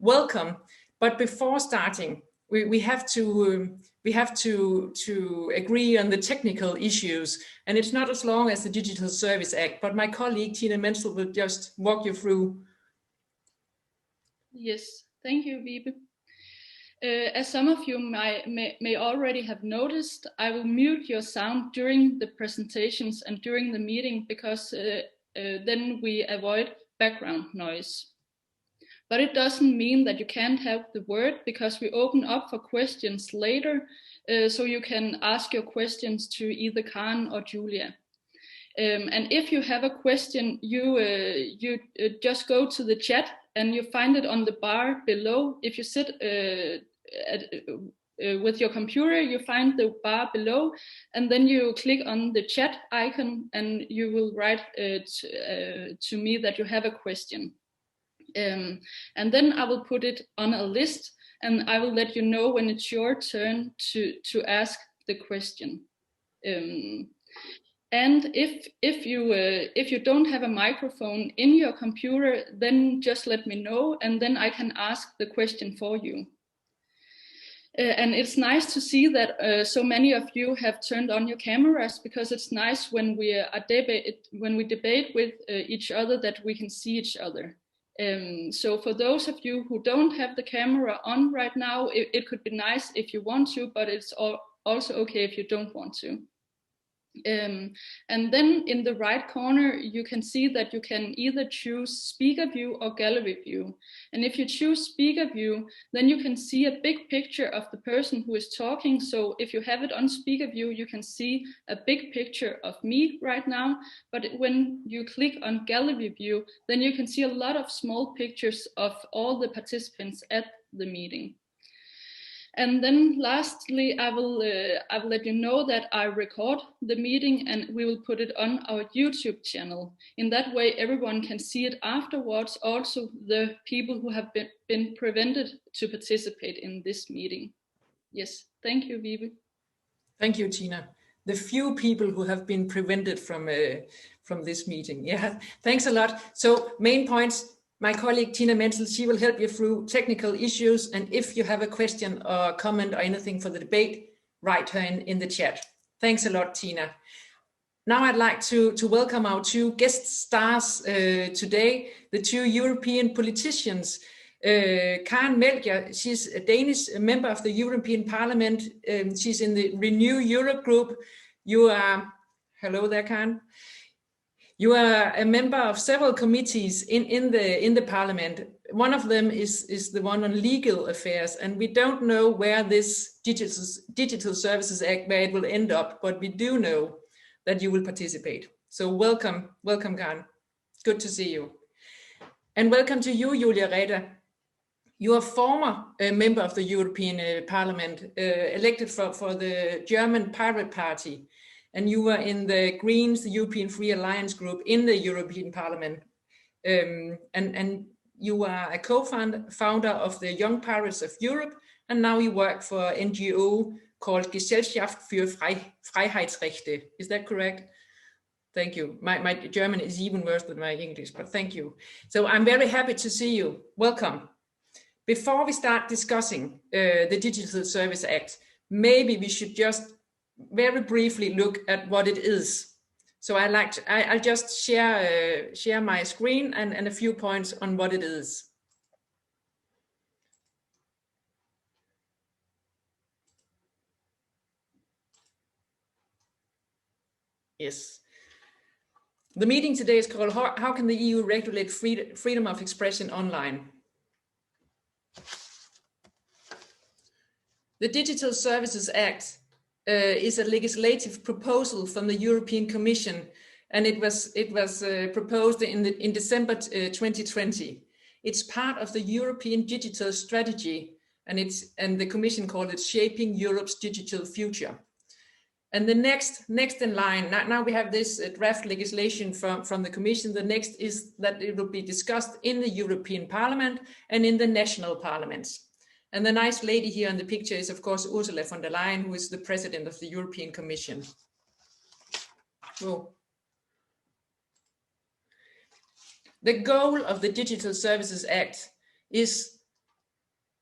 welcome. But before starting, we have to agree on the technical issues, and it's not as long as the Digital Service Act, but my colleague Tina Menzel will just walk you through. Yes, thank you, Vibe. As some of you may already have noticed, I will mute your sound during the presentations and during the meeting because then we avoid background noise. But it doesn't mean that you can't have the word, because we open up for questions later, so you can ask your questions to either Karen or Julia. And if you have a question, you just go to the chat and you find it on the bar below. If you sit with your computer, you find the bar below, and then you click on the chat icon and you will write to me that you have a question. And then I will put it on a list, and I will let you know when it's your turn to ask the question. And if you don't have a microphone in your computer, then just let me know, and then I can ask the question for you. And it's nice to see that so many of you have turned on your cameras, because it's nice when we debate with each other that we can see each other. So for those of you who don't have the camera on right now, it could be nice if you want to, but it's also okay if you don't want to. And then in the right corner, you can see that you can either choose speaker view or gallery view. And if you choose speaker view, then you can see a big picture of the person who is talking. So if you have it on speaker view, you can see a big picture of me right now. But when you click on gallery view, then you can see a lot of small pictures of all the participants at the meeting. And then lastly, I will let you know that I record the meeting and we will put it on our YouTube channel. In that way, everyone can see it afterwards, also the people who have been prevented to participate in this meeting. Yes, thank you, Vibe. Thank you, Tina. The few people who have been prevented from this meeting. Yeah, thanks a lot. So main points. My colleague Tina Menzel, she will help you through technical issues. And if you have a question or comment or anything for the debate, write her in the chat. Thanks a lot, Tina. Now I'd like to welcome our two guest stars today, the two European politicians. Karen Melchior, she's a Danish member of the European Parliament. She's in the Renew Europe group. You are, hello there, Karen. You are a member of several committees in the Parliament. One of them is the one on legal affairs, and we don't know where this Digital Services Act, where it will end up, but we do know that you will participate. So welcome, Karen. Good to see you. And welcome to you, Julia Reda. You are a former member of the European Parliament, elected for the German Pirate Party. And you were in the Greens, the European Free Alliance group in the European Parliament. And you are a co-founder of the Young Pirates of Europe, and now you work for an NGO called Gesellschaft für Freiheitsrechte. Is that correct? Thank you. My German is even worse than my English, but thank you. So I'm very happy to see you. Welcome. Before we start discussing the Digital Service Act, maybe we should just very briefly look at what it is. So I'll just share my screen and a few points on what it is. Yes. The meeting today is called How can the EU regulate freedom of expression online? The Digital Services Act is a legislative proposal from the European Commission, and it was proposed in December 2020. It's part of the European digital strategy, and the Commission called it Shaping Europe's Digital Future. And the next in line, now we have this draft legislation from the Commission. The next is that it will be discussed in the European Parliament and in the national parliaments. And the nice lady here in the picture is, of course, Ursula von der Leyen, who is the president of the European Commission. Oh. The goal of the Digital Services Act is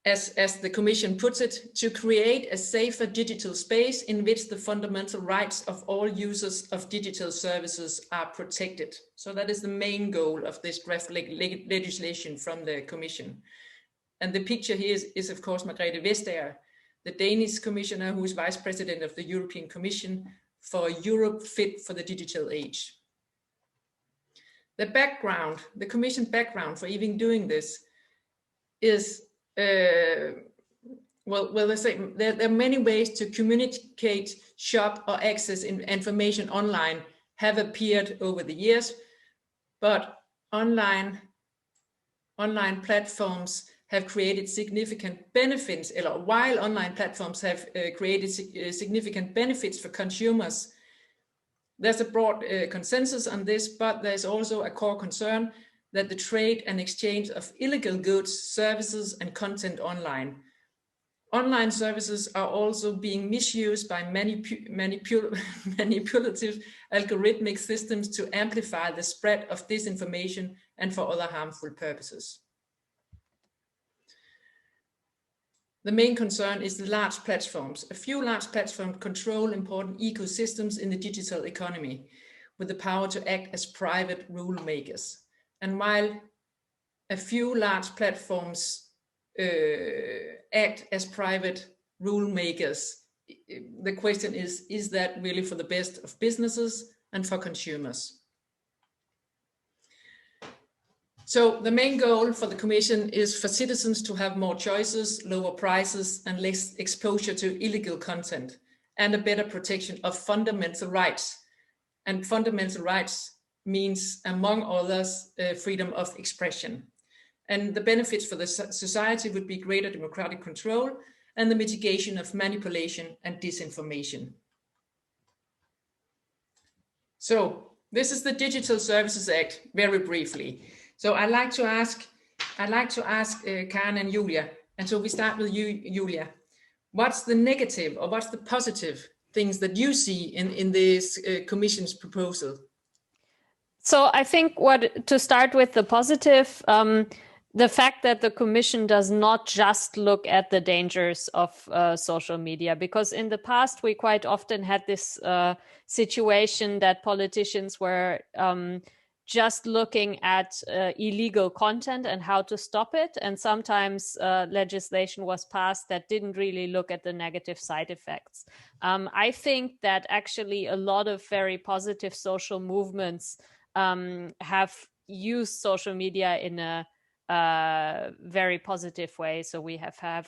as the Commission puts it, to create a safer digital space in which the fundamental rights of all users of digital services are protected. So that is the main goal of this draft legislation from the Commission. And the picture here is of course, Margrethe Vestager, the Danish commissioner who is vice president of the European Commission for Europe Fit for the Digital Age. The background, the Commission background for even doing this is, let's say there are many ways to communicate, shop, or access information online have appeared over the years, but online platforms have created significant benefits, while online platforms have created significant benefits for consumers. There's a broad consensus on this, but there's also a core concern that the trade and exchange of illegal goods, services, and content online services are also being misused by manipulative algorithmic systems to amplify the spread of disinformation and for other harmful purposes. The main concern is the large platforms. A few large platforms control important ecosystems in the digital economy with the power to act as private rule makers. And while a few large platforms act as private rule makers, the question is that really for the best of businesses and for consumers? So the main goal for the Commission is for citizens to have more choices, lower prices, and less exposure to illegal content, and a better protection of fundamental rights. And fundamental rights means, among others, freedom of expression. And the benefits for the society would be greater democratic control and the mitigation of manipulation and disinformation. So this is the Digital Services Act, very briefly. So I'd like to ask Karen and Julia, and so we start with you, Julia. What's the negative or what's the positive things that you see in this Commission's proposal? So I think to start with the positive, the fact that the Commission does not just look at the dangers of social media, because in the past we quite often had this situation that politicians were just looking at illegal content and how to stop it. And sometimes legislation was passed that didn't really look at the negative side effects. I think that actually a lot of very positive social movements have used social media in a very positive way. So we have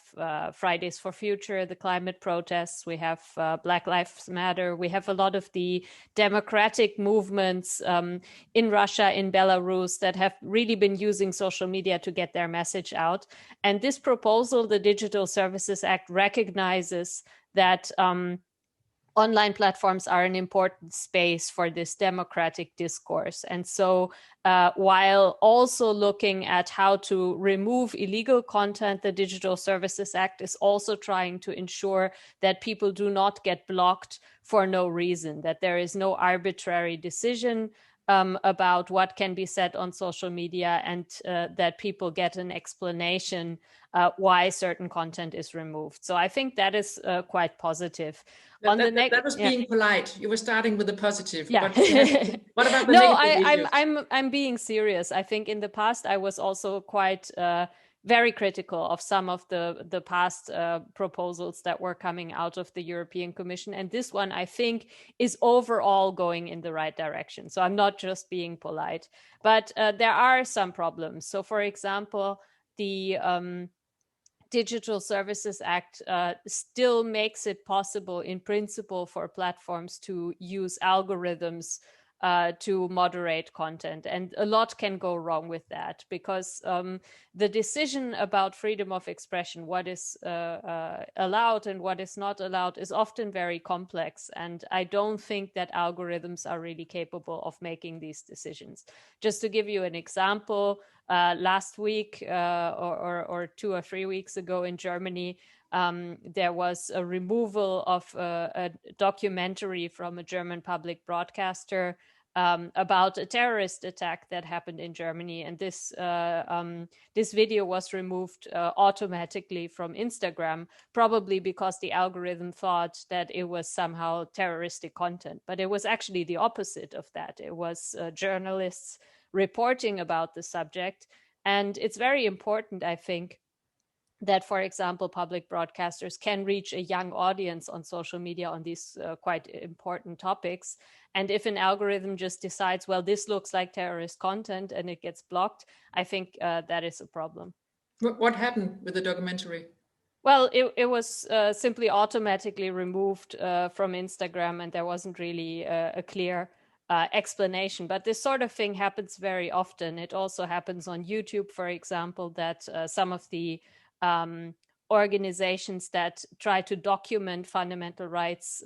Fridays for Future, the climate protests, we have Black Lives Matter, we have a lot of the democratic movements in Russia, in Belarus, that have really been using social media to get their message out. And this proposal, the Digital Services Act, recognizes that online platforms are an important space for this democratic discourse. And so while also looking at how to remove illegal content, the Digital Services Act is also trying to ensure that people do not get blocked for no reason, that there is no arbitrary decision about what can be said on social media, and that people get an explanation why certain content is removed. So I think that is quite positive. That was being polite. You were starting with the positive. Yeah. But what about the negative issues? I'm being serious. I think in the past I was also quite very critical of some of the past proposals that were coming out of the European Commission. And this one, I think, is overall going in the right direction. So I'm not just being polite, but there are some problems. So for example, the Digital Services Act still makes it possible in principle for platforms to use algorithms to moderate content. And a lot can go wrong with that, because the decision about freedom of expression, what is allowed and what is not allowed, is often very complex. And I don't think that algorithms are really capable of making these decisions. Just to give you an example, last week or 2 or 3 weeks ago in Germany, there was a removal of a documentary from a German public broadcaster about a terrorist attack that happened in Germany, and this video was removed automatically from Instagram, probably because the algorithm thought that it was somehow terroristic content. But it was actually the opposite of that. It was journalists reporting about the subject. And it's very important, I think, that, for example, public broadcasters can reach a young audience on social media on these quite important topics. And if an algorithm just decides, well, this looks like terrorist content and it gets blocked, I think that is a problem. What happened with the documentary? Well, it was simply automatically removed from Instagram, and there wasn't really a clear explanation. But this sort of thing happens very often. It also happens on YouTube, for example, that some of the organizations that try to document fundamental rights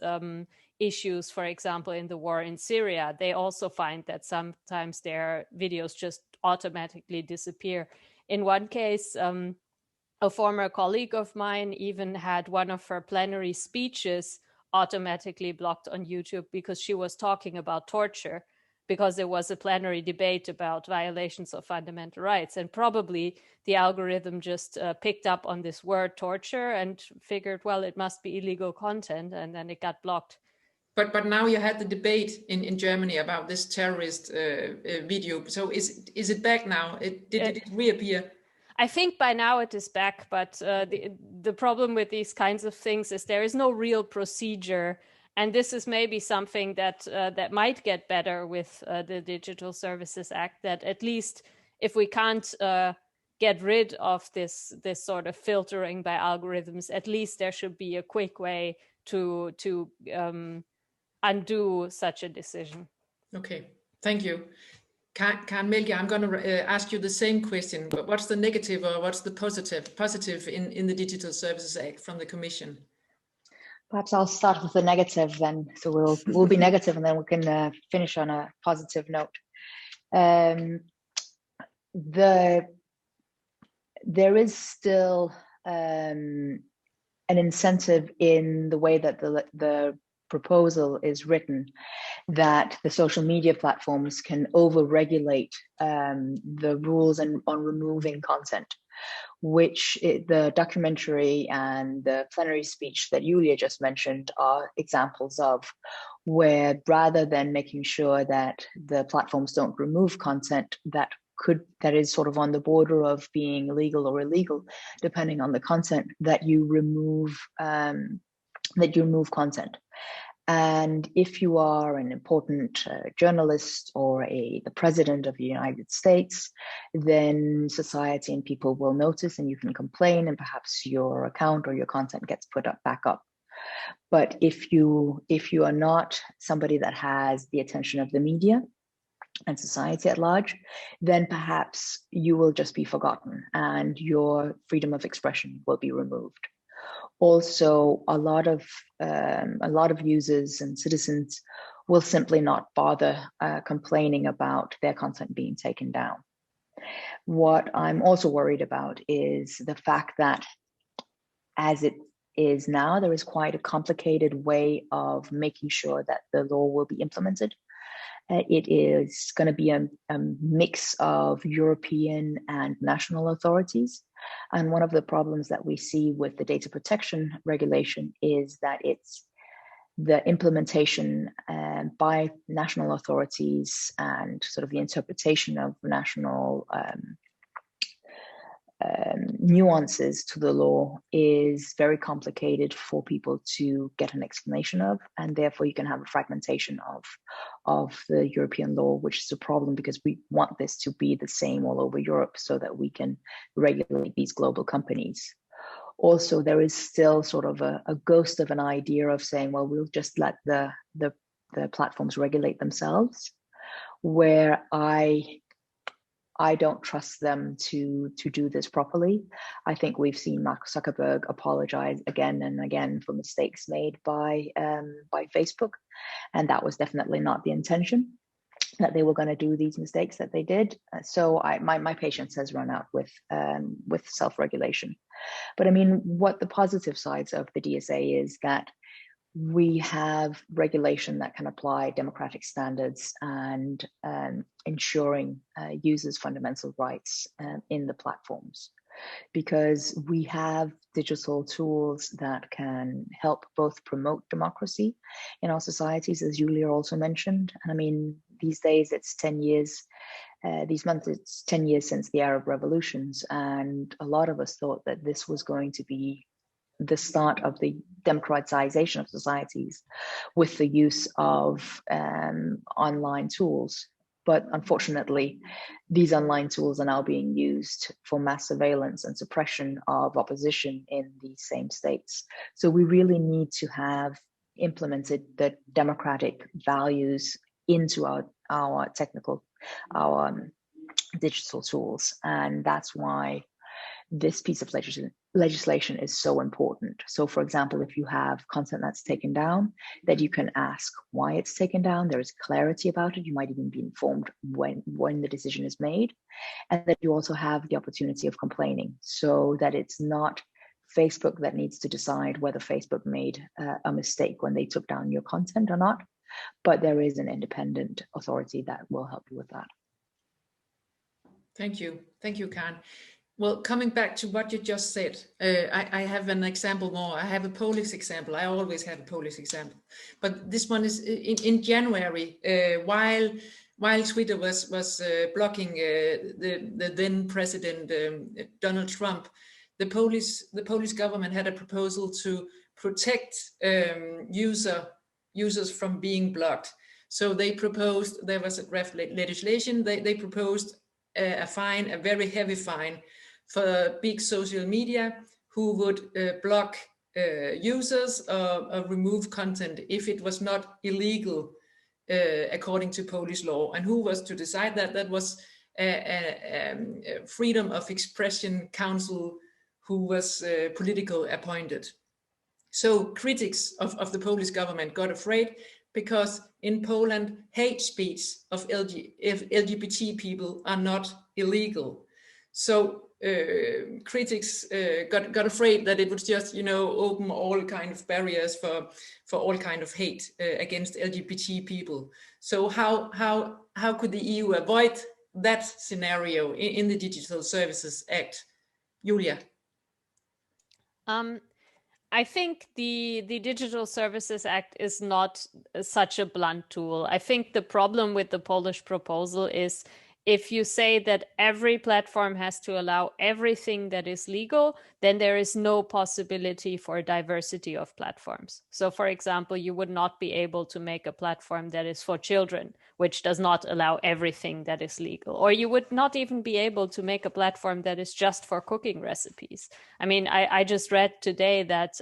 issues, for example, in the war in Syria, they also find that sometimes their videos just automatically disappear. In one case, a former colleague of mine even had one of her plenary speeches automatically blocked on YouTube because she was talking about torture, because there was a plenary debate about violations of fundamental rights. And probably the algorithm just picked up on this word torture and figured, well, it must be illegal content, and then it got blocked. But now you had the debate in Germany about this terrorist video. So is it back now? Did it reappear? I think by now it is back, but the problem with these kinds of things is there is no real procedure, and this is maybe something that that might get better with the Digital Services Act. That at least if we can't get rid of this sort of filtering by algorithms, at least there should be a quick way to undo such a decision. Okay, thank you. Karen Melchior, I'm going to ask you the same question, but what's the negative or what's the positive in the Digital Services Act from the Commission? Perhaps I'll start with the negative then. So we'll be negative and then we can finish on a positive note. There is still an incentive in the way that the proposal is written, that the social media platforms can over-regulate the rules on removing content, which the documentary and the plenary speech that Julia just mentioned are examples of, where rather than making sure that the platforms don't remove content that is sort of on the border of being legal or illegal, depending on the content, that you remove content. And if you are an important journalist or the president of the United States, then society and people will notice and you can complain, and perhaps your account or your content gets put back up. But if you are not somebody that has the attention of the media and society at large, then perhaps you will just be forgotten and your freedom of expression will be removed. Also, a lot of users and citizens will simply not bother complaining about their content being taken down. What I'm also worried about is the fact that, as it is now, there is quite a complicated way of making sure that the law will be implemented. It is going to be a mix of European and national authorities. And one of the problems that we see with the data protection regulation is that it's the implementation by national authorities and sort of the interpretation of national nuances to the law is very complicated for people to get an explanation of, and therefore you can have a fragmentation of the European law, which is a problem because we want this to be the same all over Europe so that we can regulate these global companies. Also, there is still sort of a ghost of an idea of saying, well, we'll just let the platforms regulate themselves, where I don't trust them to do this properly. I think we've seen Mark Zuckerberg apologize again and again for mistakes made by Facebook, and that was definitely not the intention, that they were going to do these mistakes that they did. So my patience has run out with self-regulation. But I mean, what the positive sides of the DSA is that we have regulation that can apply democratic standards and ensuring users' fundamental rights in the platforms, because we have digital tools that can help both promote democracy in our societies, as Julia also mentioned. And I mean, these days it's 10 years, these months it's 10 years since the Arab revolutions, and a lot of us thought that this was going to be the start of the democratization of societies with the use of online tools. But unfortunately, these online tools are now being used for mass surveillance and suppression of opposition in these same states. So we really need to have implemented the democratic values into our digital tools. And that's why this piece of legislation is so important. So for example, if you have content that's taken down, that you can ask why it's taken down, there is clarity about it, you might even be informed when the decision is made, and that you also have the opportunity of complaining, so that it's not Facebook that needs to decide whether Facebook made a mistake when they took down your content or not, but there is an independent authority that will help you with that. Thank you, Karen. Well, coming back to what you just said, I have an example more. I have a Polish example. I always have a Polish example, but this one is in January, while Twitter was blocking the then president Donald Trump, the Polish government had a proposal to protect users from being blocked. So they proposed, there was a draft legislation. They proposed a fine, a very heavy fine, for big social media who would block users or remove content if it was not illegal according to Polish law. And who was to decide that? That was a Freedom of Expression Council, who was political appointed. So critics of the Polish government got afraid, because in Poland, hate speech of LGBT people are not illegal. So critics got afraid that it would just, open all kind of barriers for all kind of hate against LGBT people. So how could the EU avoid that scenario in the Digital Services Act? Julia. I think the Digital Services Act is not such a blunt tool. I think the problem with the Polish proposal is, if you say that every platform has to allow everything that is legal, then there is no possibility for diversity of platforms. So for example, you would not be able to make a platform that is for children, which does not allow everything that is legal. Or you would not even be able to make a platform that is just for cooking recipes. I mean, I just read today that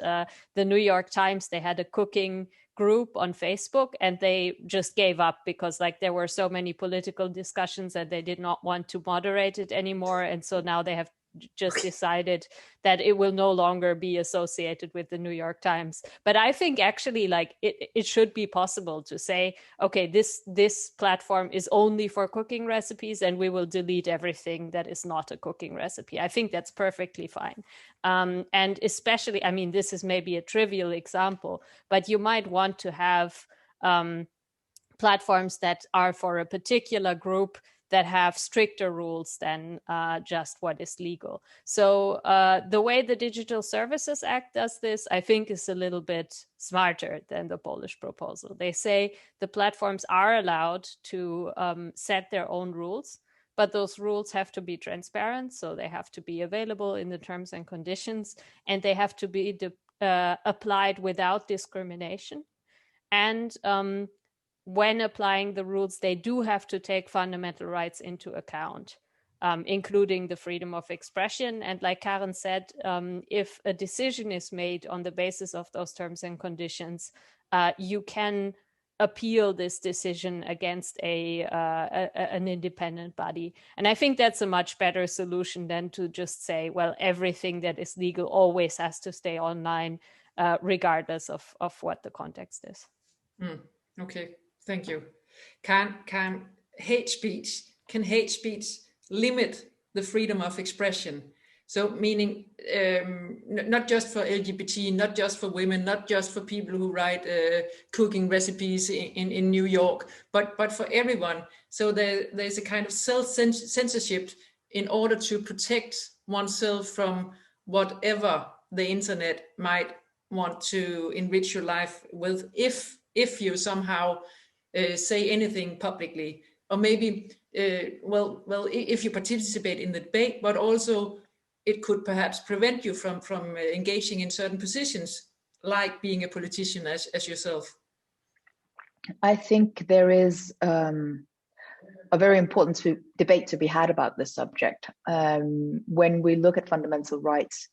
the New York Times, they had a cooking group on Facebook, and they just gave up because there were so many political discussions that they did not want to moderate it anymore. And so now they have just decided that it will no longer be associated with the New York Times. But I think actually it should be possible to say, okay, this platform is only for cooking recipes, and we will delete everything that is not a cooking recipe. I think that's perfectly fine. And especially, I mean, this is maybe a trivial example, but you might want to have platforms that are for a particular group that have stricter rules than just what is legal. So the way the Digital Services Act does this, I think, is a little bit smarter than the Polish proposal. They say the platforms are allowed to set their own rules, but those rules have to be transparent. So they have to be available in the terms and conditions, and they have to be applied without discrimination. And when applying the rules, they do have to take fundamental rights into account, including the freedom of expression. And like Karen said, if a decision is made on the basis of those terms and conditions, you can appeal this decision against an independent body. And I think that's a much better solution than to just say, well, everything that is legal always has to stay online, regardless of what the context is. Okay. Thank you. Can hate speech limit the freedom of expression? So meaning not just for LGBT, not just for women, not just for people who write cooking recipes in New York, but for everyone. So there's a kind of self-censorship in order to protect oneself from whatever the internet might want to enrich your life with, if you somehow say anything publicly, or maybe if you participate in the debate, but also it could perhaps prevent you from engaging in certain positions, like being a politician as yourself. I think there is a very important debate to be had about this subject. When we look at fundamental rights,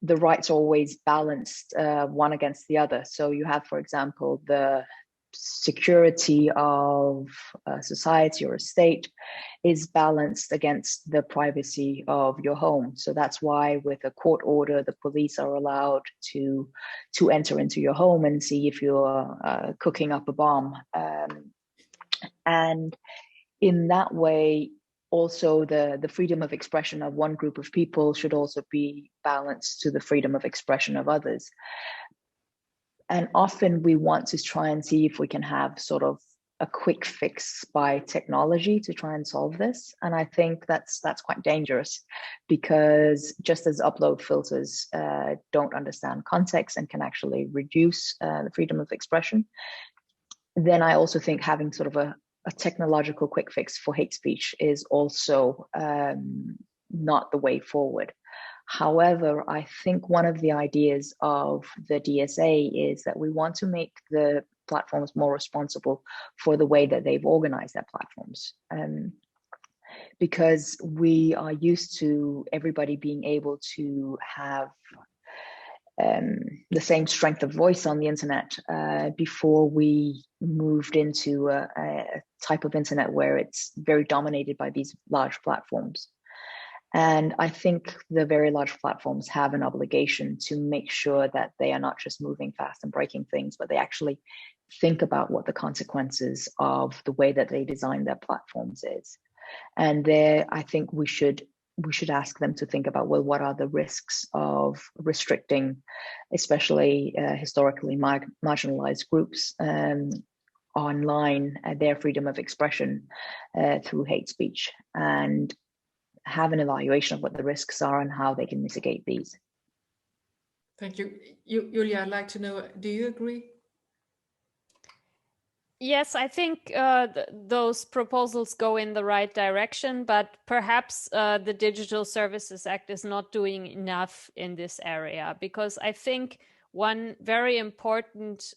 the rights are always balanced one against the other. So you have, for example, the security of a society or a state is balanced against the privacy of your home. So that's why with a court order, the police are allowed to enter into your home and see if you're cooking up a bomb. And in that way, also the freedom of expression of one group of people should also be balanced to the freedom of expression of others. And often we want to try and see if we can have sort of a quick fix by technology to try and solve this. And I think that's quite dangerous, because just as upload filters don't understand context and can actually reduce the freedom of expression, then I also think having sort of a technological quick fix for hate speech is also not the way forward. However, I think one of the ideas of the DSA is that we want to make the platforms more responsible for the way that they've organized their platforms. Because we are used to everybody being able to have the same strength of voice on the internet before we moved into a type of internet where it's very dominated by these large platforms. And I think the very large platforms have an obligation to make sure that they are not just moving fast and breaking things, but they actually think about what the consequences of the way that they design their platforms is. And there, I think we should ask them to think about, well, what are the risks of restricting, especially historically marginalized groups online, their freedom of expression through hate speech, and have an evaluation of what the risks are and how they can mitigate these. Thank you. Julia, I'd like to know, do you agree? Yes, I think those proposals go in the right direction, but perhaps the Digital Services Act is not doing enough in this area, because I think one very important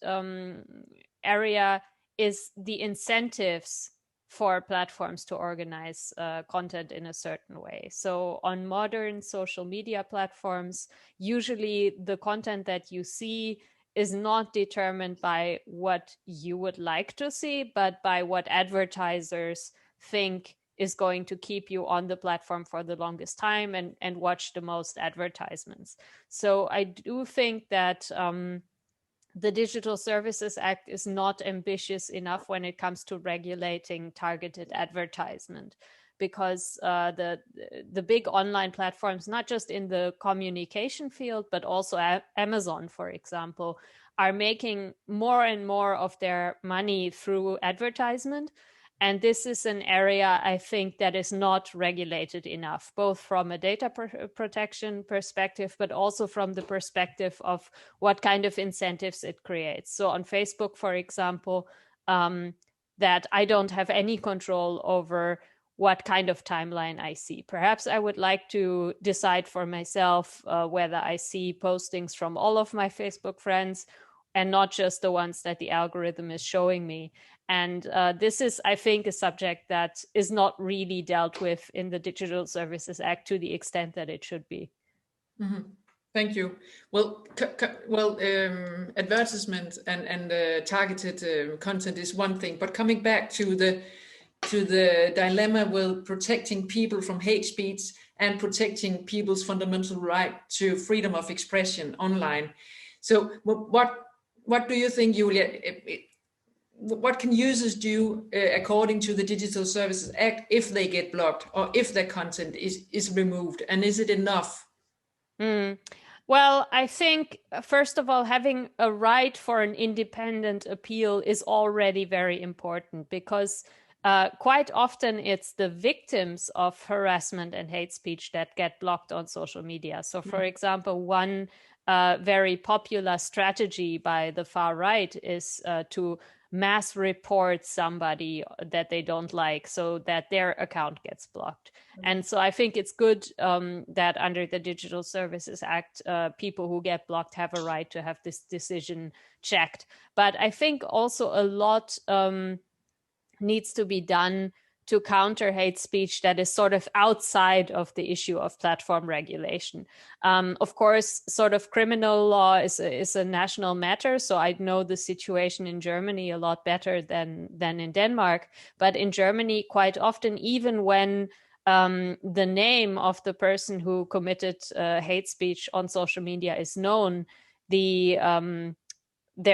area is the incentives for platforms to organize content in a certain way. So on modern social media platforms, usually the content that you see is not determined by what you would like to see, but by what advertisers think is going to keep you on the platform for the longest time and watch the most advertisements. So I do think that the Digital Services Act is not ambitious enough when it comes to regulating targeted advertisement, because the big online platforms, not just in the communication field, but also Amazon, for example, are making more and more of their money through advertisement. And this is an area, I think, that is not regulated enough, both from a data protection perspective, but also from the perspective of what kind of incentives it creates. So on Facebook, for example, that I don't have any control over what kind of timeline I see. Perhaps I would like to decide for myself whether I see postings from all of my Facebook friends and not just the ones that the algorithm is showing me. And this is, I think, a subject that is not really dealt with in the Digital Services Act to the extent that it should be. Mm-hmm. Thank you. Well, advertisement and targeted content is one thing, but coming back to the dilemma with protecting people from hate speech and protecting people's fundamental right to freedom of expression online. So, what do you think, Julia? what can users do according to the Digital Services Act if they get blocked or if their content is removed, and is it enough? Well, I think, first of all, having a right for an independent appeal is already very important, because quite often it's the victims of harassment and hate speech that get blocked on social media. So, for example, one very popular strategy by the far right is to mass report somebody that they don't like so that their account gets blocked. And so I think it's good that under the Digital Services Act, people who get blocked have a right to have this decision checked. But I think also a lot needs to be done to counter hate speech that is sort of outside of the issue of platform regulation. Of course, sort of criminal law is a national matter, so I know the situation in Germany a lot better than in Denmark. But in Germany, quite often, even when the name of the person who committed hate speech on social media is known, there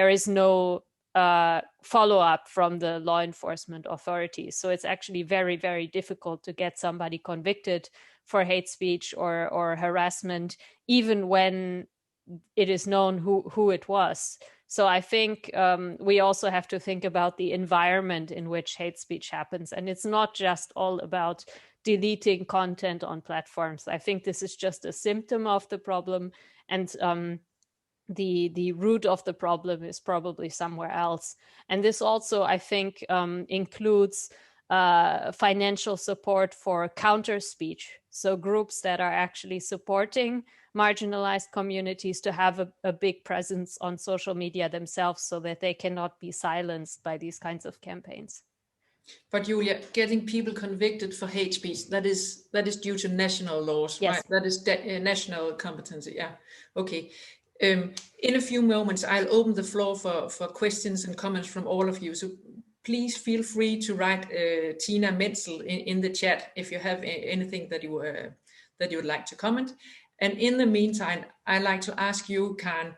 is no follow-up from the law enforcement authorities. So it's actually very, very difficult to get somebody convicted for hate speech or harassment, even when it is known who it was. So I think we also have to think about the environment in which hate speech happens. And it's not just all about deleting content on platforms. I think this is just a symptom of the problem. And the root of the problem is probably somewhere else. And this also, I think, includes financial support for counter speech. So groups that are actually supporting marginalized communities to have a big presence on social media themselves so that they cannot be silenced by these kinds of campaigns. But Julia, getting people convicted for hate speech, that is due to national laws, yes. Right? That is national competency. Yeah. Okay. In a few moments, I'll open the floor for questions and comments from all of you. So please feel free to write Tina Menzel in the chat if you have anything that you would like to comment. And in the meantime, I'd like to ask you, Karen,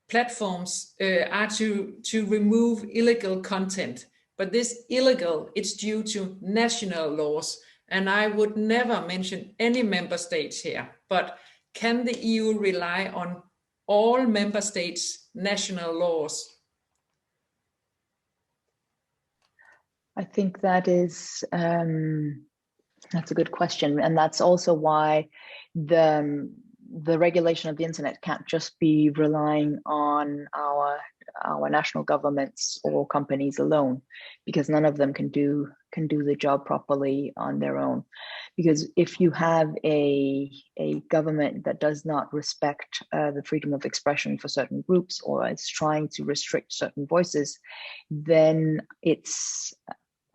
platforms are to remove illegal content, but this illegal, it's due to national laws. And I would never mention any member states here, but can the EU rely on all member states' national laws? I think that is that's a good question, and that's also why the regulation of the internet can't just be relying on our national governments or companies alone, because none of them can do the job properly on their own. Because if you have a government that does not respect the freedom of expression for certain groups, or is trying to restrict certain voices, then it's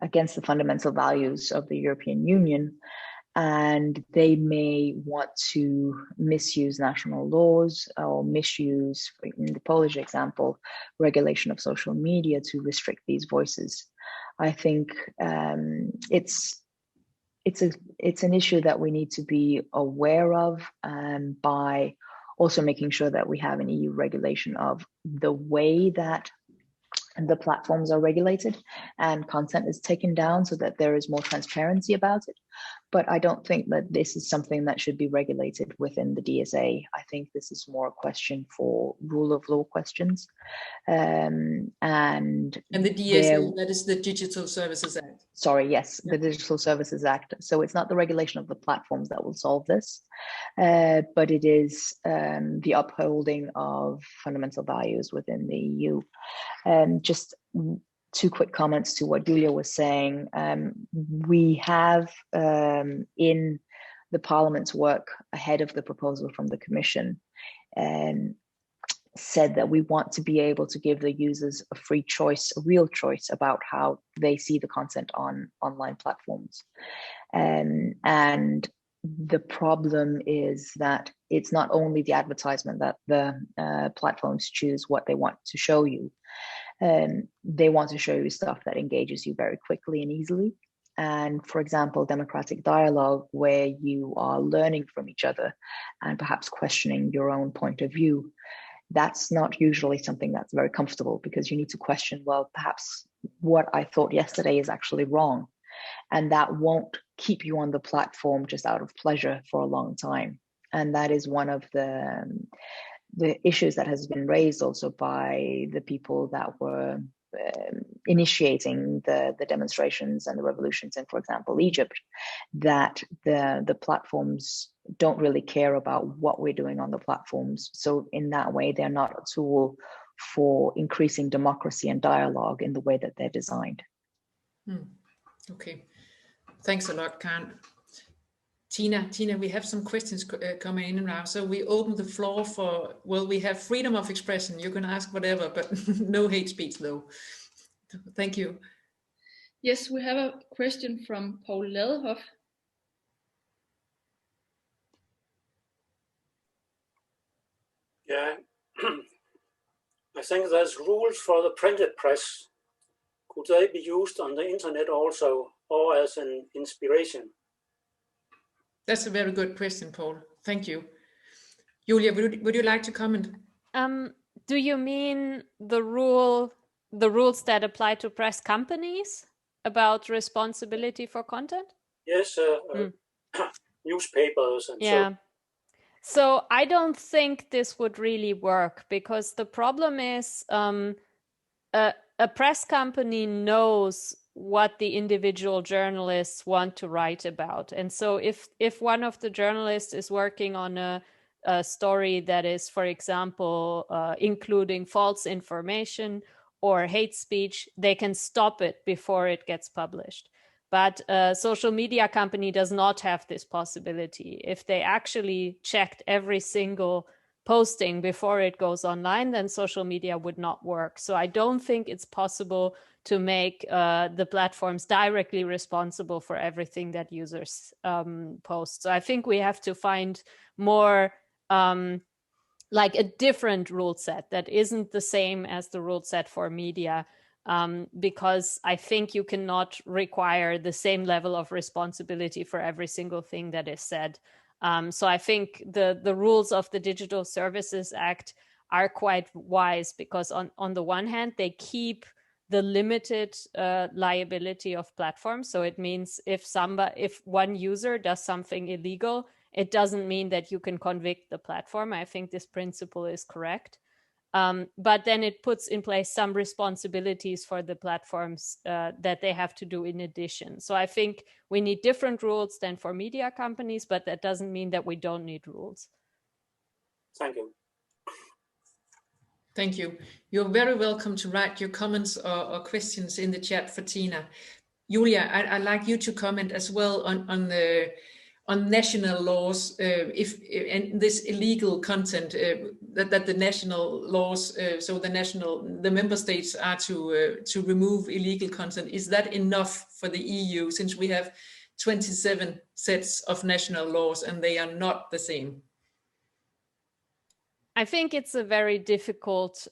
against the fundamental values of the European Union. And they may want to misuse national laws or misuse, in the Polish example, regulation of social media to restrict these voices. I think it's an issue that we need to be aware of by also making sure that we have an EU regulation of the way that the platforms are regulated and content is taken down so that there is more transparency about it. But I don't think that this is something that should be regulated within the DSA. I think this is more a question for rule of law questions. And the DSA, that is the Digital Services Act. Sorry, yes, the Digital Services Act. So it's not the regulation of the platforms that will solve this, but it is the upholding of fundamental values within the EU. Just two quick comments to what Julia was saying. We have in the Parliament's work ahead of the proposal from the Commission said that we want to be able to give the users a free choice, a real choice about how they see the content on online platforms. And the problem is that it's not only the advertisement that the platforms choose what they want to show you. They want to show you stuff that engages you very quickly and easily. And for example, democratic dialogue, where you are learning from each other and perhaps questioning your own point of view, that's not usually something that's very comfortable, because you need to question, well, perhaps what I thought yesterday is actually wrong. And that won't keep you on the platform just out of pleasure for a long time. And that is one of the issues that has been raised also by the people that were initiating the demonstrations and the revolutions in, for example, Egypt, that the platforms don't really care about what we're doing on the platforms. So in that way, they're not a tool for increasing democracy and dialogue in the way that they're designed. Okay, thanks a lot, Karen. Tina, we have some questions coming in now. So we open the floor for, well, we have freedom of expression. You can ask whatever, but no hate speech though. Thank you. Yes, we have a question from Paul Ladehoff. Yeah, I think there's rules for the printed press. Could they be used on the internet also, or as an inspiration? That's a very good question, Paul. Thank you. Julia, would you like to comment? Do you mean the rules that apply to press companies about responsibility for content? Yes, newspapers and yeah. So I don't think this would really work, because the problem is a press company knows what the individual journalists want to write about. And so if one of the journalists is working on a story that is, for example, including false information or hate speech, they can stop it before it gets published. But a social media company does not have this possibility. If they actually checked every single posting before it goes online, then social media would not work. So I don't think it's possible to make the platforms directly responsible for everything that users post. So I think we have to find more like a different rule set that isn't the same as the rule set for media, because I think you cannot require the same level of responsibility for every single thing that is said. So I think the rules of the Digital Services Act are quite wise, because on the one hand, they keep the limited liability of platforms. So it means if one user does something illegal, it doesn't mean that you can convict the platform. I think this principle is correct. But then it puts in place some responsibilities for the platforms that they have to do in addition. So I think we need different rules than for media companies, but that doesn't mean that we don't need rules. Thank you. Thank you. You're very welcome to write your comments or questions in the chat for Tina. Julia, I'd like you to comment as well on national laws, and this illegal content that the national laws, so the member states are to remove illegal content. Is that enough for the EU, since we have 27 sets of national laws and they are not the same? I think it's a very difficult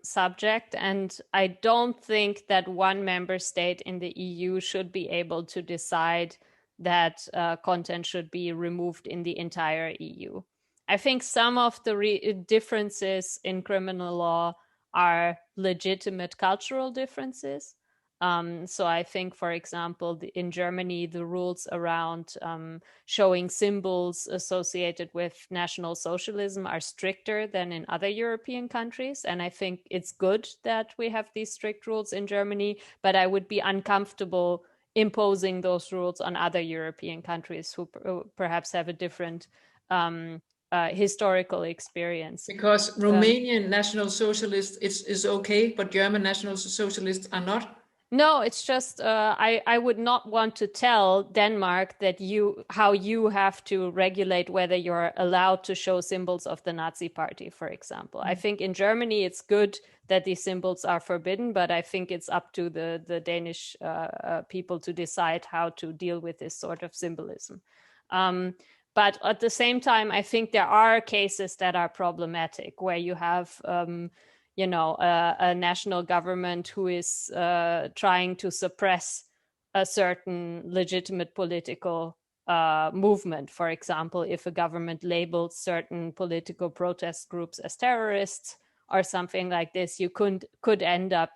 subject, and I don't think that one member state in the EU should be able to decide that content should be removed in the entire EU. I think some of the differences in criminal law are legitimate cultural differences. So I think, for example, in Germany, the rules around showing symbols associated with National Socialism are stricter than in other European countries. And I think it's good that we have these strict rules in Germany, but I would be uncomfortable imposing those rules on other European countries who perhaps have a different historical experience. Because Romanian National Socialist is okay, but German National Socialists are not? No, it's just I would not want to tell Denmark that how you have to regulate whether you're allowed to show symbols of the Nazi Party, for example. I think in Germany it's good that these symbols are forbidden, but I think it's up to the Danish people to decide how to deal with this sort of symbolism. But at the same time, I think there are cases that are problematic, where you have a national government who is trying to suppress a certain legitimate political movement. For example, if a government labels certain political protest groups as terrorists or something like this, you could end up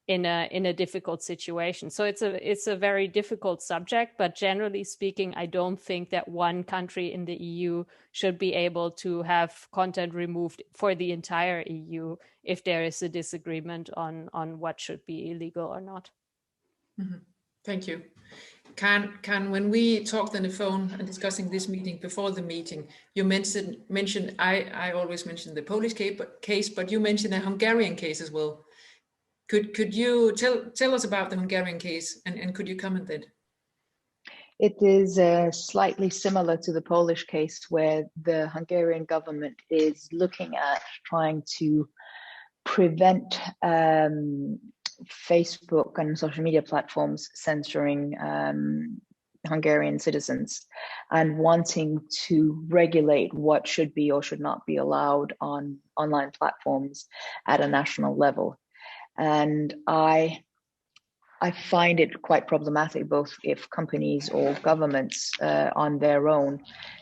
in a difficult situation. So it's a very difficult subject, but generally speaking, I don't think that one country in the EU should be able to have content removed for the entire EU if there is a disagreement on what should be illegal or not. Mm-hmm. Thank you. Can when we talked on the phone and discussing this meeting before the meeting, you mentioned I always mention the Polish case, but you mentioned a Hungarian case as well. Could you tell us about the Hungarian case and could you comment that? It is slightly similar to the Polish case, where the Hungarian government is looking at trying to prevent Facebook and social media platforms censoring Hungarian citizens and wanting to regulate what should be or should not be allowed on online platforms at a national level. And I find it quite problematic, both if companies or governments on their own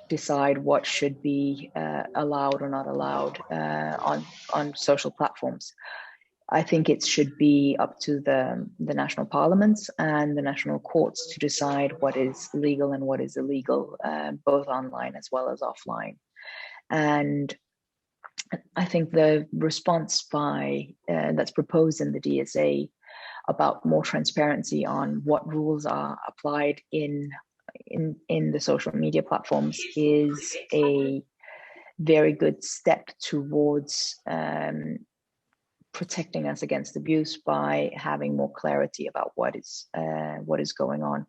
decide what should be allowed or not allowed on social platforms. I think it should be up to the national parliaments and the national courts to decide what is legal and what is illegal, both online as well as offline. And I think the response that's proposed in the DSA about more transparency on what rules are applied in the social media platforms is a very good step towards protecting us against abuse by having more clarity about what is going on.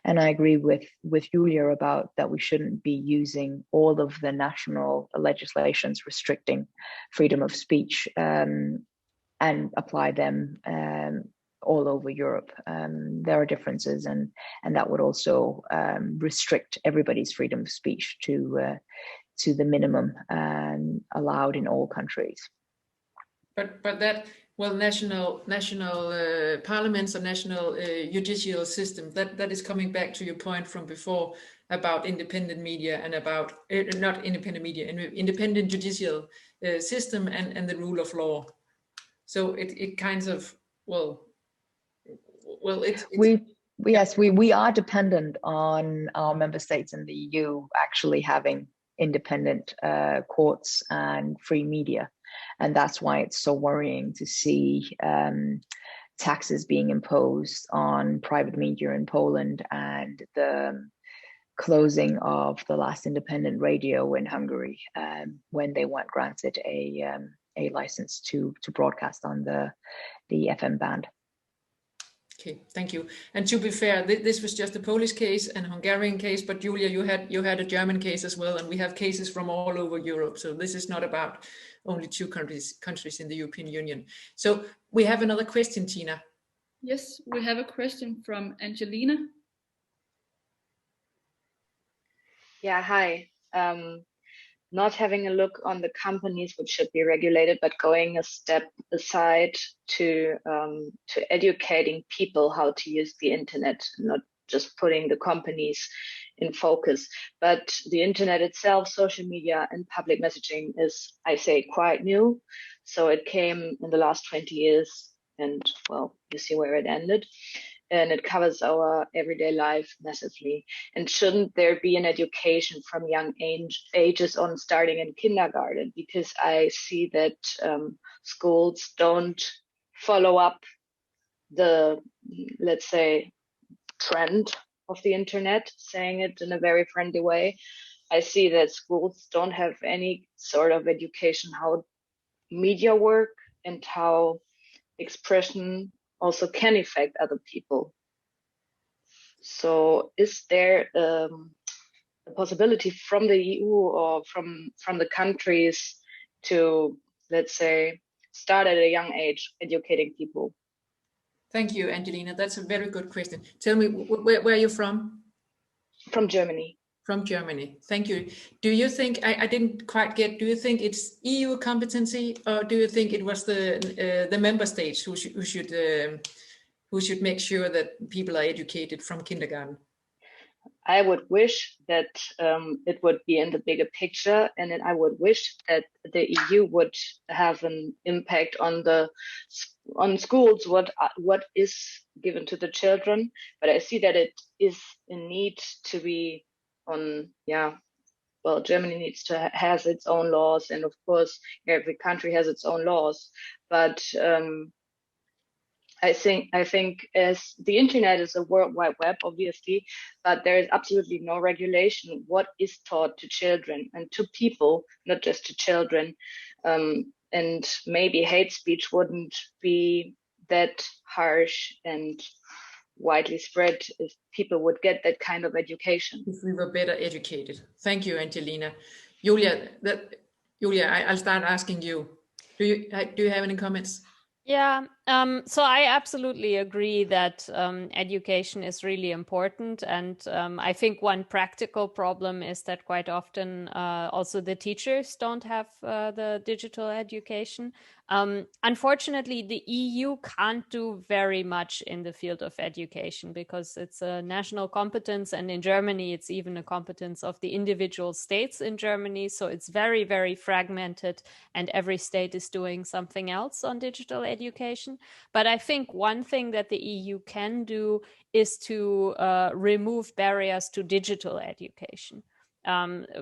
And I agree with Julia about that we shouldn't be using all of the national legislations restricting freedom of speech and apply them all over Europe. There are differences, and that would also restrict everybody's freedom of speech to the minimum allowed in all countries. But that, well, national parliaments or national judicial system, that is coming back to your point from before about independent media and about not independent media, independent judicial system and the rule of law. So it kinds of we are dependent on our member states in the EU actually having independent courts and free media. And that's why it's so worrying to see taxes being imposed on private media in Poland and the closing of the last independent radio in Hungary when they weren't granted a license to broadcast on the FM band. Okay, thank you. And to be fair, this was just a Polish case and Hungarian case, but Julia, you had a German case as well, and we have cases from all over Europe. So this is not about only two countries in the European Union. So we have another question, Tina. Yes, we have a question from Angelina. Yeah, hi. Not having a look on the companies which should be regulated, but going a step aside to educating people how to use the internet, not just putting the companies in focus. But the internet itself, social media and public messaging is, I say, quite new. So it came in the last 20 years and, well, you see where it ended. And it covers our everyday life massively. And shouldn't there be an education from young ages on, starting in kindergarten? Because I see that schools don't follow up the, let's say, trend of the internet, saying it in a very friendly way. I see that schools don't have any sort of education how media work and how expression also can affect other people. So is there a possibility from the EU or from the countries to, let's say, start at a young age educating people? Thank you, Angelina. That's a very good question. Tell me, where are you from? From Germany. From Germany. Thank you. Do you think, I didn't quite get, do you think it's EU competency, or do you think it was the member states who should make sure that people are educated from kindergarten? I would wish that it would be in the bigger picture, and then I would wish that the EU would have an impact on schools, what is given to the children. But I see that it is in need to be on, well, Germany needs to has its own laws, and of course every country has its own laws. But I think as the internet is a world wide web, obviously, but there is absolutely no regulation what is taught to children and to people, not just to children. And maybe hate speech wouldn't be that harsh and widely spread if people would get that kind of education. If we were better educated. Thank you, Angelina. Julia, I'll start asking you. Do you have any comments? Yeah, so I absolutely agree that education is really important. And I think one practical problem is that quite often also the teachers don't have the digital education. Unfortunately, the EU can't do very much in the field of education because it's a national competence. And in Germany, it's even a competence of the individual states in Germany. So it's very, very fragmented, and every state is doing something else on digital education. But I think one thing that the EU can do is to remove barriers to digital education.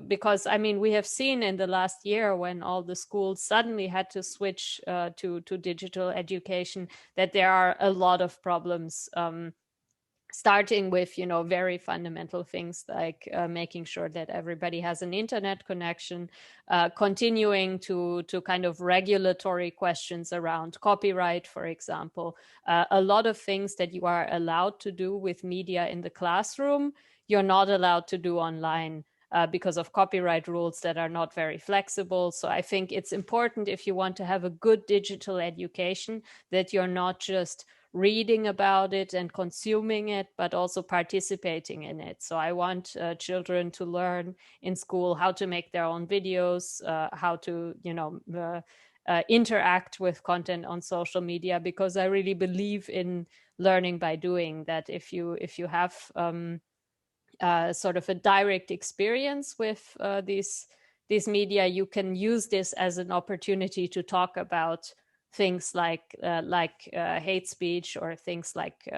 Because I mean, we have seen in the last year when all the schools suddenly had to switch to digital education that there are a lot of problems, starting with, very fundamental things like making sure that everybody has an internet connection, continuing to kind of regulatory questions around copyright, for example. A lot of things that you are allowed to do with media in the classroom, you're not allowed to do online. Because of copyright rules that are not very flexible. So I think it's important, if you want to have a good digital education, that you're not just reading about it and consuming it, but also participating in it. So I want children to learn in school how to make their own videos, how to, interact with content on social media, because I really believe in learning by doing. That if you have sort of a direct experience with these media, you can use this as an opportunity to talk about things like hate speech or things like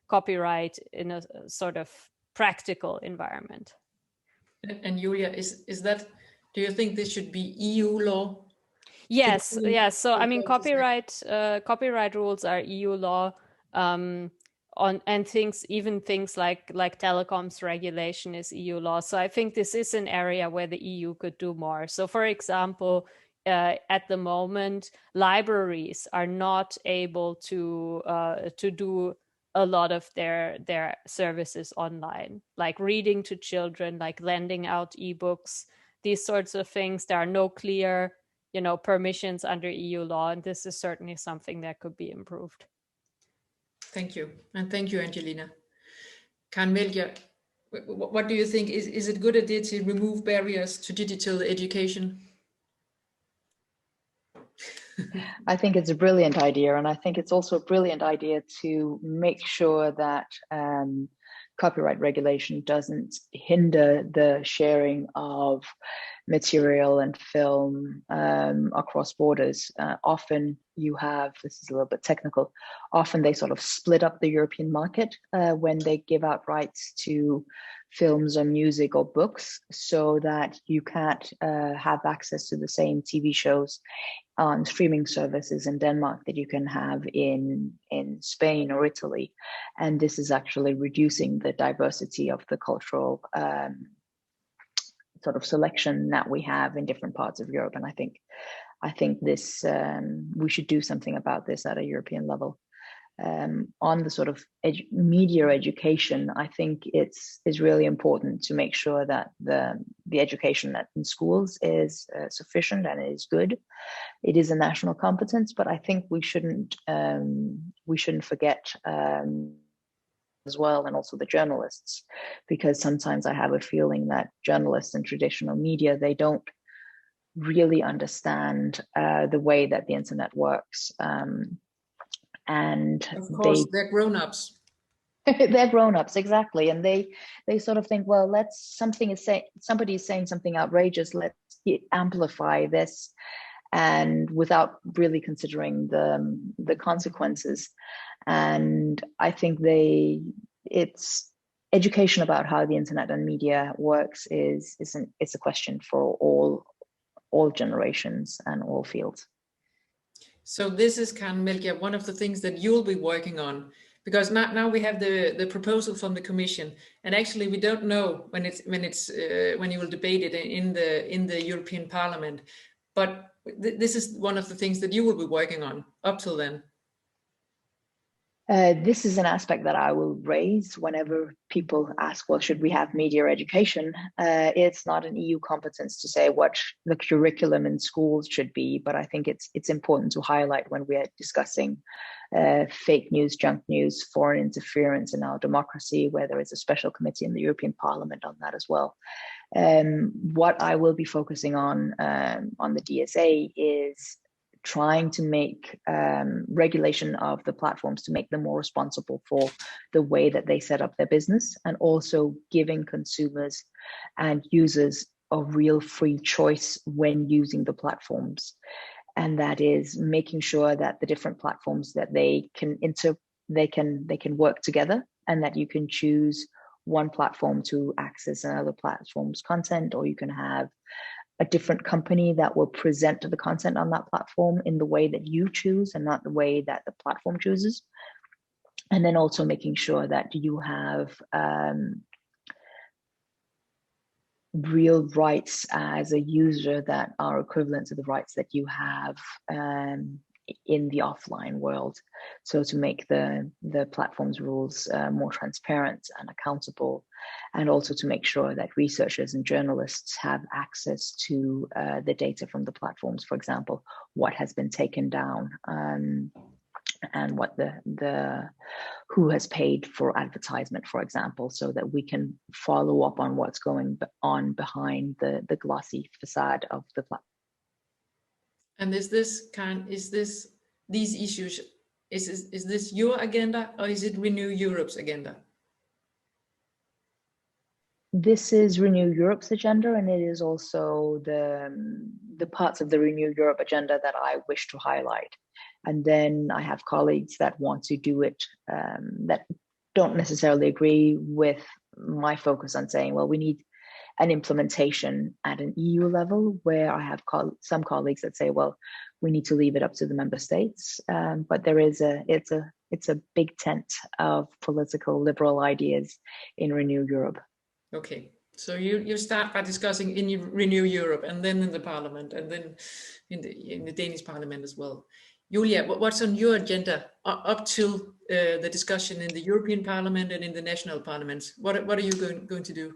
copyright in a sort of practical environment. And Julia, is that, do you think this should be EU law? Yes. So I mean, copyright rules are EU law. And things like telecoms regulation is EU law. So I think this is an area where the EU could do more. So for example, at the moment, libraries are not able to do a lot of their services online, like reading to children, like lending out ebooks, these sorts of things. There are no clear, permissions under EU law, and this is certainly something that could be improved. Thank you. And thank you, Angelina. Carmelja, what do you think? Is it a good idea to remove barriers to digital education? I think it's a brilliant idea. And I think it's also a brilliant idea to make sure that copyright regulation doesn't hinder the sharing of material and film across borders. Often you have, this is a little bit technical, often they sort of split up the European market when they give out rights to films or music or books, so that you can't have access to the same TV shows on streaming services in Denmark that you can have in Spain or Italy. And this is actually reducing the diversity of the cultural sort of selection that we have in different parts of Europe. And I think this we should do something about this at a European level. On the sort of media education, I think it's really important to make sure that the education in schools is sufficient and is good. It is a national competence, but I think we shouldn't forget as well, and also the journalists, because sometimes I have a feeling that journalists in traditional media, they don't really understand the way that the internet works. And of course, they're grown-ups. They're grown-ups, exactly, and they sort of think, well, somebody is saying something outrageous, let's amplify this, and without really considering the consequences. And I think it's education about how the internet and media works it's a question for all generations and all fields. So this is, Karen Melchior, one of the things that you'll be working on, because now we have the proposal from the Commission, and actually we don't know when you will debate it in the European Parliament, but this is one of the things that you will be working on up till then. This is an aspect that I will raise whenever people ask, well, should we have media education? It's not an EU competence to say what the curriculum in schools should be, but I think it's important to highlight when we are discussing fake news, junk news, foreign interference in our democracy, where there is a special committee in the European Parliament on that as well. What I will be focusing on the DSA is trying to make regulation of the platforms to make them more responsible for the way that they set up their business, and also giving consumers and users a real free choice when using the platforms. And that is making sure that the different platforms that they can work together, and that you can choose one platform to access another platform's content, or you can have a different company that will present the content on that platform in the way that you choose and not the way that the platform chooses. And then also making sure that you have real rights as a user that are equivalent to the rights that you have in the offline world. So to make the platform's rules more transparent and accountable, and also to make sure that researchers and journalists have access to the data from the platforms, for example, what has been taken down, and what who has paid for advertisement, for example, so that we can follow up on what's going on behind the glossy facade of the platform. And is this these issues, is this your agenda, or is it Renew Europe's agenda? This is Renew Europe's agenda, and it is also the parts of the Renew Europe agenda that I wish to highlight. And then I have colleagues that want to do it, that don't necessarily agree with my focus on saying, well, we need an implementation at an EU level, where I have some colleagues that say, well, we need to leave it up to the member states. But there is it's a big tent of political liberal ideas in Renew Europe. Okay, so you start by discussing in Renew Europe, and then in the Parliament, and then in the Danish Parliament as well. Julia, what's on your agenda up till the discussion in the European Parliament and in the national parliaments? What are you going to do?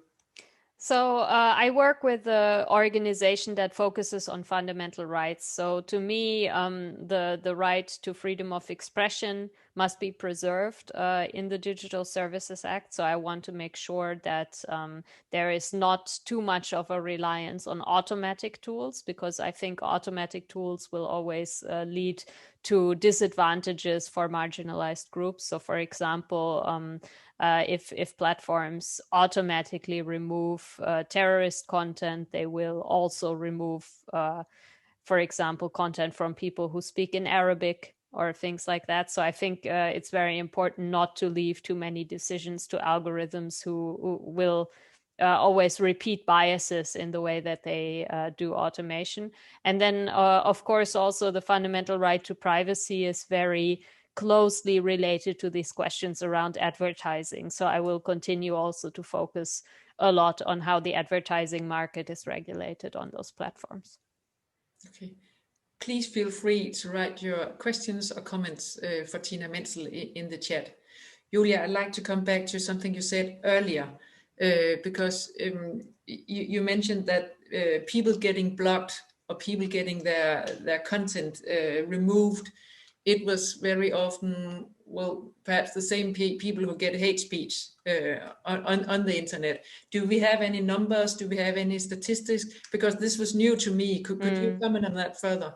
So I work with an organization that focuses on fundamental rights. So to me, the right to freedom of expression must be preserved in the Digital Services Act. So I want to make sure that there is not too much of a reliance on automatic tools, because I think automatic tools will always lead to disadvantages for marginalized groups. So for example, if platforms automatically remove terrorist content, they will also remove, for example, content from people who speak in Arabic or things like that. So I think it's very important not to leave too many decisions to algorithms who will always repeat biases in the way that they do automation. And then, of course, also the fundamental right to privacy is very closely related to these questions around advertising. So I will continue also to focus a lot on how the advertising market is regulated on those platforms. Okay. Please feel free to write your questions or comments for Tina Menzel in the chat. Julia, I'd like to come back to something you said earlier, because you mentioned that people getting blocked or people getting their content removed, it was very often, well, perhaps the same people who get hate speech on the internet. Do we have any numbers? Do we have any statistics? Because this was new to me. Could you comment on that further?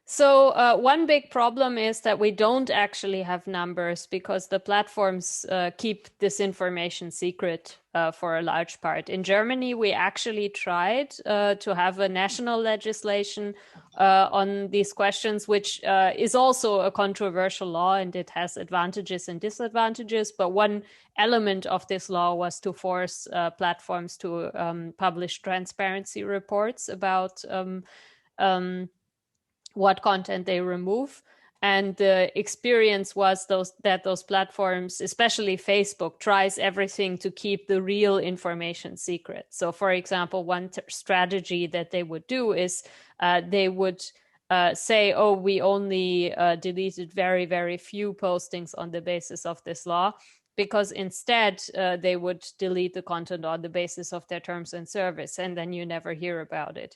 So one big problem is that we don't actually have numbers because the platforms keep this information secret for a large part. In Germany, we actually tried to have a national legislation on these questions, which is also a controversial law, and it has advantages and disadvantages. But one element of this law was to force platforms to publish transparency reports about what content they remove. And the experience was that those platforms, especially Facebook, tries everything to keep the real information secret. So, for example, one strategy that they would do is they would say, oh, we only deleted very, very few postings on the basis of this law, because instead they would delete the content on the basis of their terms and service, and then you never hear about it.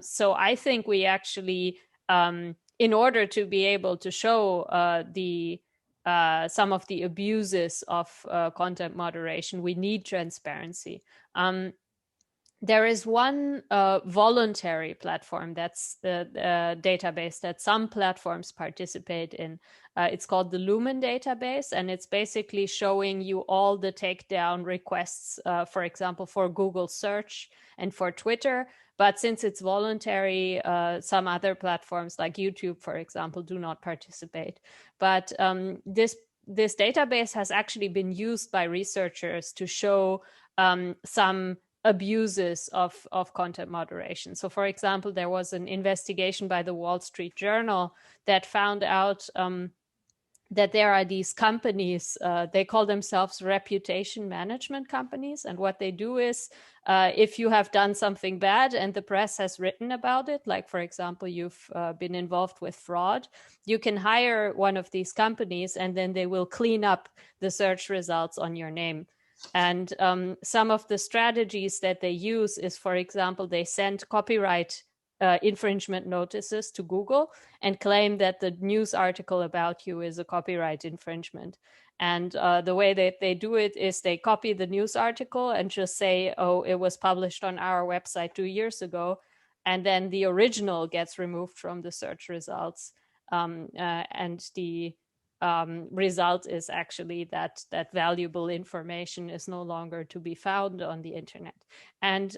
So I think we actually, in order to be able to show some of the abuses of content moderation, we need transparency. There is one voluntary platform, that's the database that some platforms participate in. It's called the Lumen database, and it's basically showing you all the takedown requests, for example, for Google search and for Twitter. But since it's voluntary, some other platforms like YouTube, for example, do not participate. But this database has actually been used by researchers to show some abuses of content moderation. So, for example, there was an investigation by the Wall Street Journal that found out that there are these companies, they call themselves reputation management companies. And what they do is, if you have done something bad and the press has written about it, like, for example, you've been involved with fraud, you can hire one of these companies and then they will clean up the search results on your name. And some of the strategies that they use is, for example, they send copyright infringement notices to Google and claim that the news article about you is a copyright infringement. And the way that they do it is they copy the news article and just say, oh, it was published on our website 2 years ago. And then the original gets removed from the search results. And the result is actually that valuable information is no longer to be found on the internet. And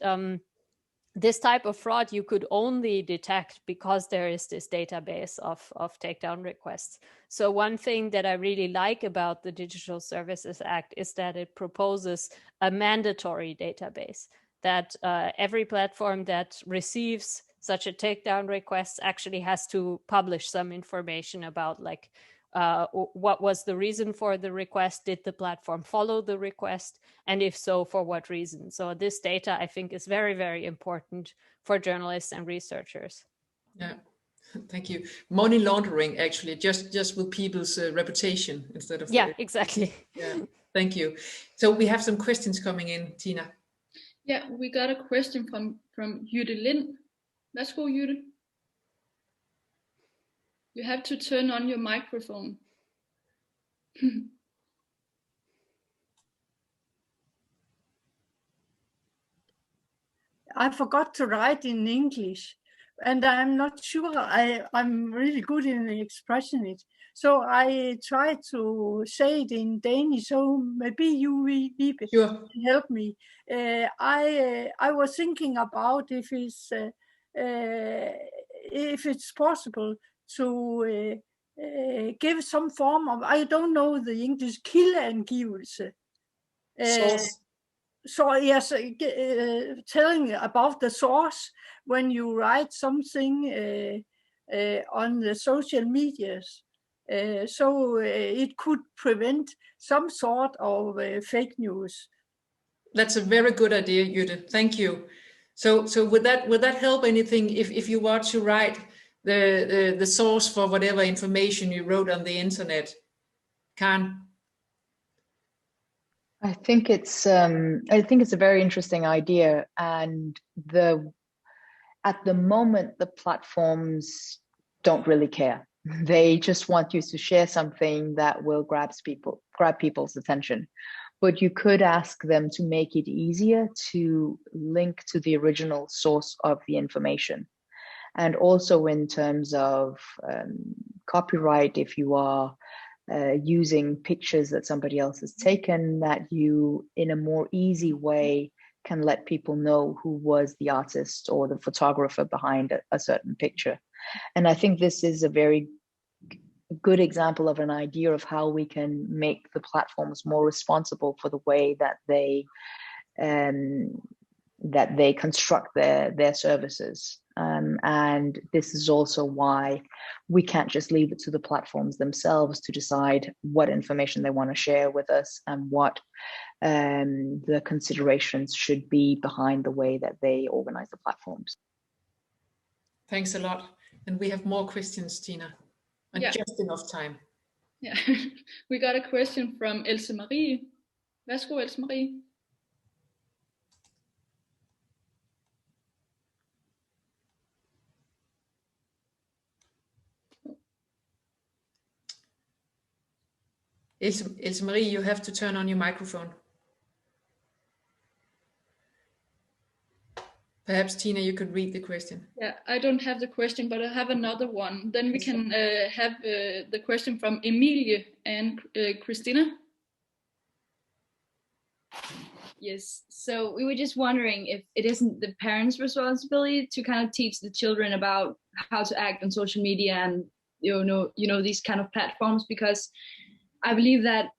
this type of fraud you could only detect because there is this database of takedown requests. So one thing that I really like about the Digital Services Act is that it proposes a mandatory database, that every platform that receives such a takedown request actually has to publish some information about, like, what was the reason for the request? Did the platform follow the request? And if so, for what reason? So this data, I think, is very, very important for journalists and researchers. Yeah, thank you. Money laundering, actually, just with people's reputation instead of... Yeah, exactly. Yeah, thank you. So we have some questions coming in, Tina. Yeah, we got a question from Jytte Lind. Let's go, Jytte. You have to turn on your microphone. I forgot to write in English, and I'm not sure I'm really good in expressing it. So I try to say it in Danish, so maybe you will Sure. help me. I was thinking about if it's possible to give some form of, I don't know the English, kildeangivelse. Source. So yes, telling about the source when you write something on the social medias, so it could prevent some sort of fake news. That's a very good idea, Jytte. Thank you. So would that help anything if you want to write the source for whatever information you wrote on the internet? Karen? I think it's a very interesting idea, and at the moment the platforms don't really care. They just want you to share something that will grab people's attention. But you could ask them to make it easier to link to the original source of the information. And also in terms of copyright, if you are using pictures that somebody else has taken, that you in a more easy way can let people know who was the artist or the photographer behind a certain picture. And I think this is a very good example of an idea of how we can make the platforms more responsible for the way that they construct their services. And this is also why we can't just leave it to the platforms themselves to decide what information they want to share with us and what the considerations should be behind the way that they organize the platforms. Thanks a lot. And we have more questions, Tina, and just enough time. Yeah, we got a question from Else Marie. Værsgo, Else Marie. Else Marie, you have to turn on your microphone. Perhaps, Tina, you could read the question. Yeah, I don't have the question, but I have another one. Then we can have the question from Emilie and Christina. Yes, so we were just wondering if it isn't the parents' responsibility to kind of teach the children about how to act on social media and you know these kind of platforms, because I believe that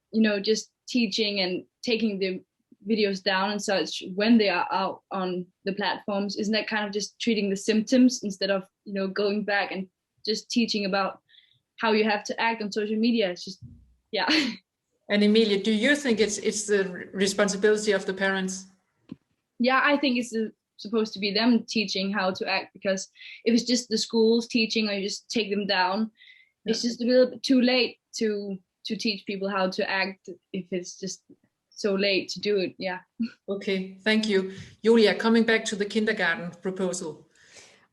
just teaching and taking the videos down and such when they are out on the platforms, isn't that kind of just treating the symptoms instead of going back and just teaching about how you have to act on social media? It's just And Emilia, do you think it's the responsibility of the parents? Yeah, I think it's supposed to be them teaching how to act, because if it's just the schools teaching or you just take them down, it's just a little bit too late to teach people how to act if it's just so late to do it. Yeah. Okay, thank you. Julia, coming back to the kindergarten proposal.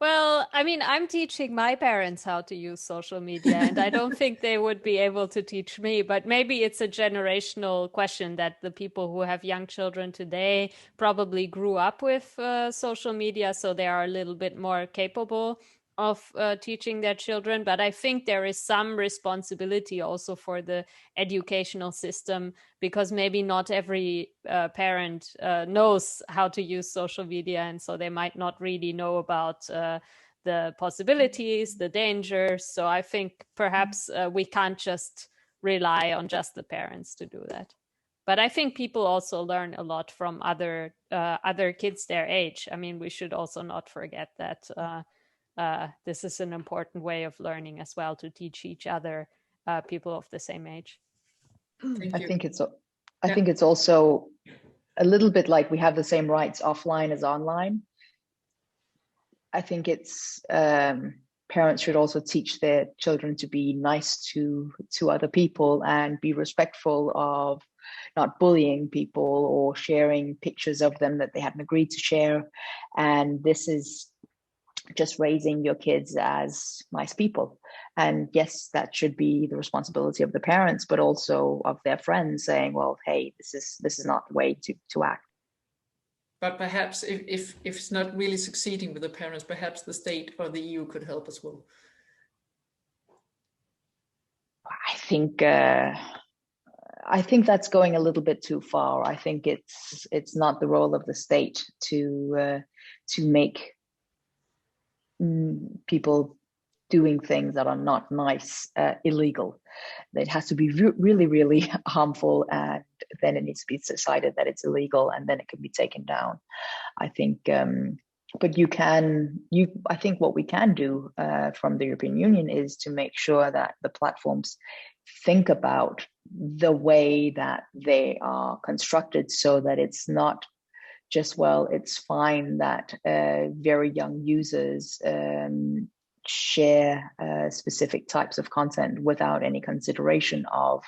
Well, I mean, I'm teaching my parents how to use social media, and I don't think they would be able to teach me, but maybe it's a generational question that the people who have young children today probably grew up with social media, so they are a little bit more capable of teaching their children. But I think there is some responsibility also for the educational system, because maybe not every parent knows how to use social media, and so they might not really know about the possibilities, the dangers. So I think perhaps we can't just rely on just the parents to do that. But I think people also learn a lot from other kids their age. I mean, we should also not forget that this is an important way of learning as well, to teach each other, people of the same age. I think it's also a little bit like we have the same rights offline as online. I think it's parents should also teach their children to be nice to other people and be respectful of not bullying people or sharing pictures of them that they hadn't agreed to share. And this is just raising your kids as nice people. And yes, that should be the responsibility of the parents, but also of their friends, saying, well, hey, this is not the way to act. But perhaps if it's not really succeeding with the parents, perhaps the state or the EU could help as well. I think that's going a little bit too far. I think it's not the role of the state to make people doing things that are not nice illegal. It has to be really, really harmful, and then it needs to be decided that it's illegal, and then it can be taken down. I think, but I think what we can do from the European Union is to make sure that the platforms think about the way that they are constructed, so that it's not just, well, it's fine that very young users share specific types of content without any consideration of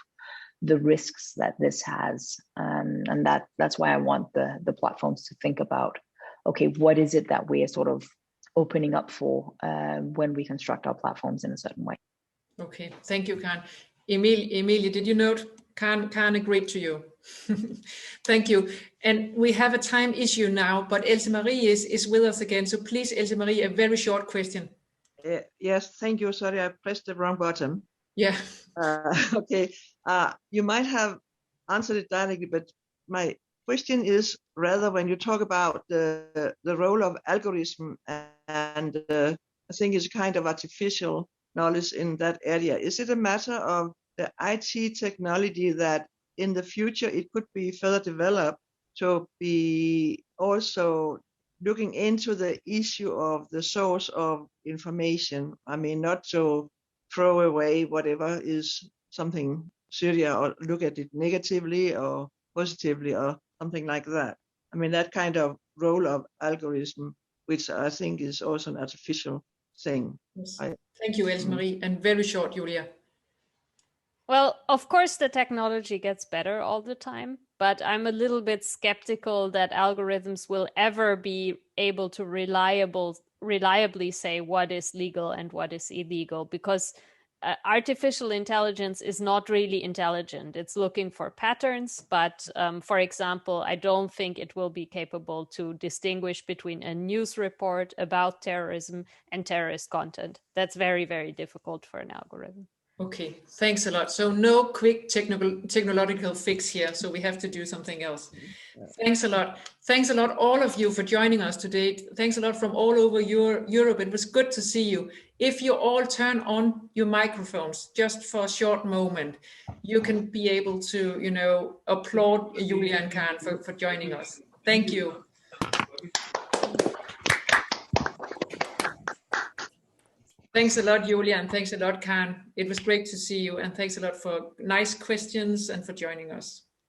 the risks that this has. And that's why I want the platforms to think about, okay, what is it that we are sort of opening up for when we construct our platforms in a certain way. Okay, thank you, Karen. Emilia, did you note? Karen agreed to you. Thank you. And we have a time issue now, but Else Marie is with us again. So please, Else Marie, a very short question. Yes, thank you. Sorry, I pressed the wrong button. Yeah. Okay. You might have answered it directly, but my question is rather when you talk about the role of algorithm and I think it's kind of artificial knowledge in that area. Is it a matter of the IT technology that in the future it could be further developed to be also looking into the issue of the source of information? I mean, not to throw away whatever is something serious or look at it negatively or positively or something like that. I mean, that kind of role of algorithm, which I think is also an artificial thing. Yes. Thank you, Else Marie. And very short, Julia. Well, of course, the technology gets better all the time, but I'm a little bit skeptical that algorithms will ever be able to reliably say what is legal and what is illegal, because artificial intelligence is not really intelligent. It's looking for patterns, but for example, I don't think it will be capable to distinguish between a news report about terrorism and terrorist content. That's very, very difficult for an algorithm. Okay, thanks a lot. So no quick technological fix here, so we have to do something else. Thanks a lot. Thanks a lot, all of you, for joining us today. Thanks a lot from all over Europe. It was good to see you. If you all turn on your microphones just for a short moment, you can be able to, you know, applaud Julia and Karen for joining us. Thank you. Thanks a lot, Julia, and thanks a lot, Karen. It was great to see you, and thanks a lot for nice questions and for joining us.